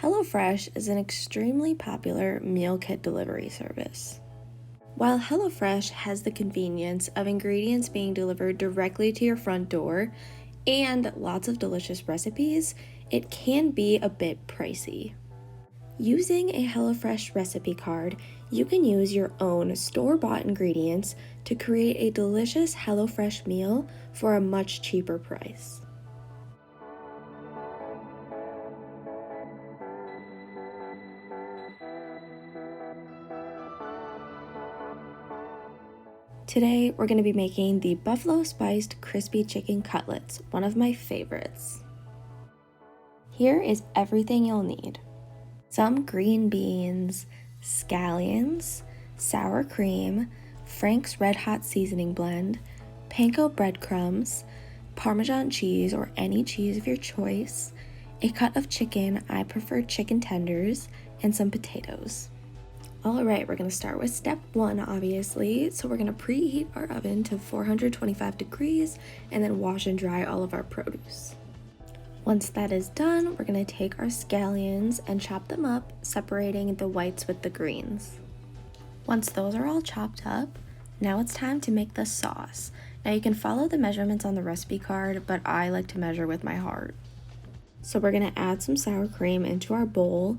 HelloFresh is an extremely popular meal kit delivery service. While HelloFresh has the convenience of ingredients being delivered directly to your front door and lots of delicious recipes, it can be a bit pricey. Using a HelloFresh recipe card, you can use your own store-bought ingredients to create a delicious HelloFresh meal for a much cheaper price. Today, we're going to be making the buffalo spiced crispy chicken cutlets, one of my favorites. Here is everything you'll need: some green beans, scallions, sour cream, Frank's Red Hot seasoning blend, panko breadcrumbs, Parmesan cheese or any cheese of your choice, a cut of chicken, I prefer chicken tenders, and some potatoes. Alright, we're going to start with step 1, obviously. So we're going to preheat our oven to 425 degrees and then wash and dry all of our produce. Once that is done, we're going to take our scallions and chop them up, separating the whites with the greens. Once those are all chopped up, now it's time to make the sauce. Now you can follow the measurements on the recipe card, but I like to measure with my heart. So we're going to add some sour cream into our bowl,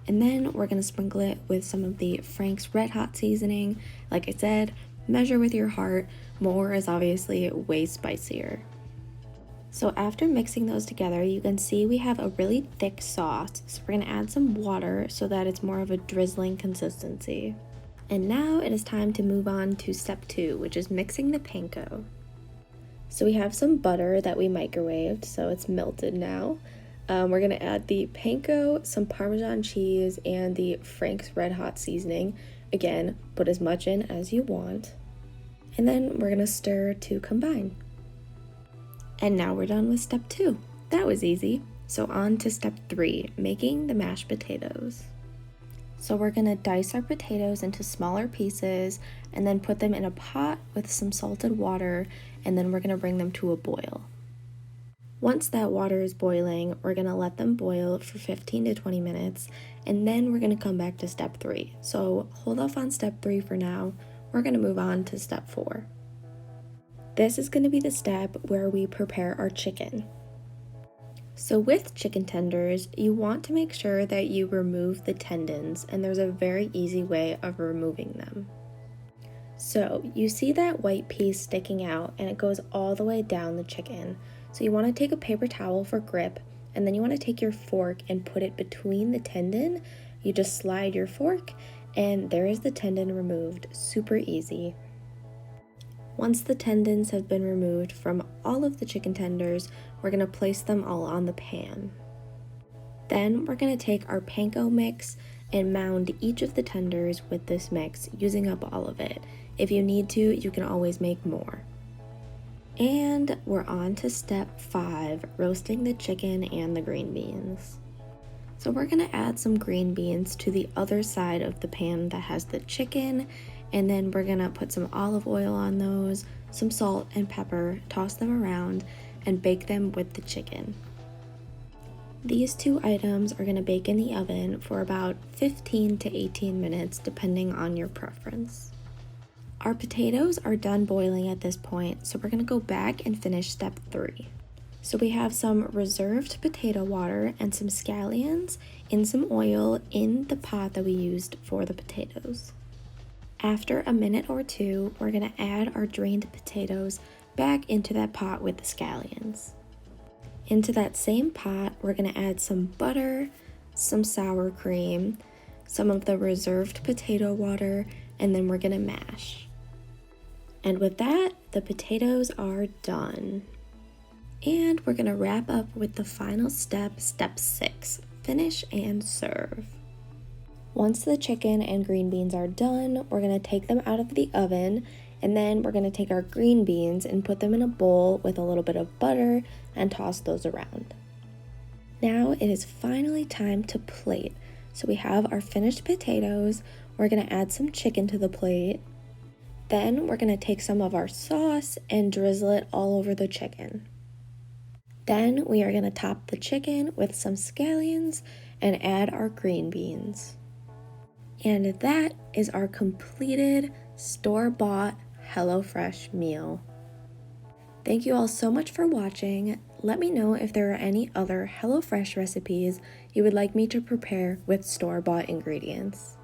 and then we're going to sprinkle it with some of the Frank's Red Hot seasoning. Like I said, measure with your heart. More is obviously way spicier. So after mixing those together, you can see we have a really thick sauce. So we're going to add some water so that it's more of a drizzling consistency. And now it is time to move on to step 2, which is mixing the panko. So we have some butter that we microwaved, so it's melted now. We're going to add the panko, some Parmesan cheese, and the Frank's Red Hot seasoning. Again, put as much in as you want. And then we're going to stir to combine. And now we're done with step 2. That was easy. So on to step 3, making the mashed potatoes. So we're going to dice our potatoes into smaller pieces and then put them in a pot with some salted water, and then we're going to bring them to a boil. Once that water is boiling, we're going to let them boil for 15 to 20 minutes, and then we're going to come back to step 3. So hold off on step 3 for now. We're going to move on to step 4. This is going to be the step where we prepare our chicken. So with chicken tenders, you want to make sure that you remove the tendons, and there's a very easy way of removing them. So you see that white piece sticking out, and it goes all the way down the chicken. So you want to take a paper towel for grip, and then you want to take your fork and put it between the tendon. You just slide your fork, and there is the tendon removed. Super easy. Once the tendons have been removed from all of the chicken tenders, we're going to place them all on the pan. Then we're going to take our panko mix and mound each of the tenders with this mix, using up all of it. If you need to, you can always make more. And we're on to step 5, roasting the chicken and the green beans. So we're going to add some green beans to the other side of the pan that has the chicken, and then we're going to put some olive oil on those, some salt and pepper, toss them around, and bake them with the chicken. These 2 items are going to bake in the oven for about 15 to 18 minutes, depending on your preference. Our potatoes are done boiling at this point, so we're going to go back and finish step 3. So we have some reserved potato water and some scallions in some oil in the pot that we used for the potatoes. After a minute or 2, we're going to add our drained potatoes back into that pot with the scallions. Into that same pot, we're going to add some butter, some sour cream, some of the reserved potato water, and then we're going to mash. And with that, the potatoes are done. And we're going to wrap up with the final step, step 6, finish and serve. Once the chicken and green beans are done, we're going to take them out of the oven, and then we're going to take our green beans and put them in a bowl with a little bit of butter and toss those around. Now it is finally time to plate. So we have our finished potatoes. We're going to add some chicken to the plate. Then we're going to take some of our sauce and drizzle it all over the chicken. Then we are going to top the chicken with some scallions, and add our green beans. And that is our completed store-bought HelloFresh meal. Thank you all so much for watching. Let me know if there are any other HelloFresh recipes you would like me to prepare with store-bought ingredients.